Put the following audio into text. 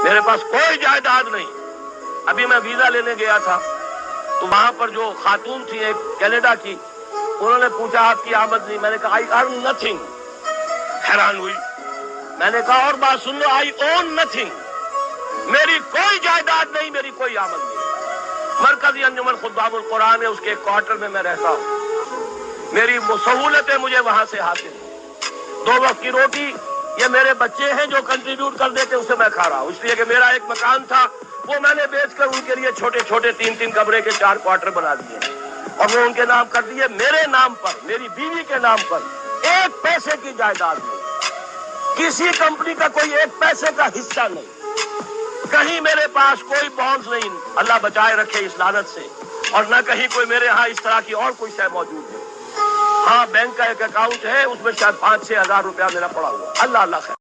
میرے پاس کوئی جائیداد نہیں. ابھی میں ویزا لینے گیا تھا تو وہاں پر جو خاتون تھی ایک کینیڈا کی, انہوں نے پوچھا آپ کی آمد نہیں. میں نے کہا آئی ارن نتھنگ. حیران ہوئی. میں نے کہا اور بات سن لو, آئی اون نتھنگ. میری کوئی جائیداد نہیں, میری کوئی آمد نہیں. مرکزی انجمن خطبان القرآن ہے, اس کے ایک کوارٹر میں میں رہتا ہوں. میری سہولتیں مجھے وہاں سے حاصل ہیں. 2 وقت کی روٹی یہ میرے بچے ہیں جو کنٹریبیوٹ کر دیتے, اسے میں کھا رہا ہوں. اس لیے کہ میرا ایک مکان تھا, وہ میں نے بیچ کر ان کے لیے چھوٹے چھوٹے 3 کمرے کے 4 کوارٹر بنا دیے, اور وہ ان کے نام کر دیے. میرے نام پر, میری بیوی کے نام پر 1 پیسے کی جائیداد نہیں, کسی کمپنی کا کوئی 1 پیسے کا حصہ نہیں, کہیں میرے پاس کوئی بانڈز نہیں. اللہ بچائے رکھے اس لعنت سے. اور نہ کہیں کوئی میرے ہاں اس طرح کی اور کوئی شے موجود ہے. ہاں بینک کا ایک اکاؤنٹ ہے, اس میں شاید 5-6 ہزار روپیہ میرا پڑا ہوا. اللہ خیر.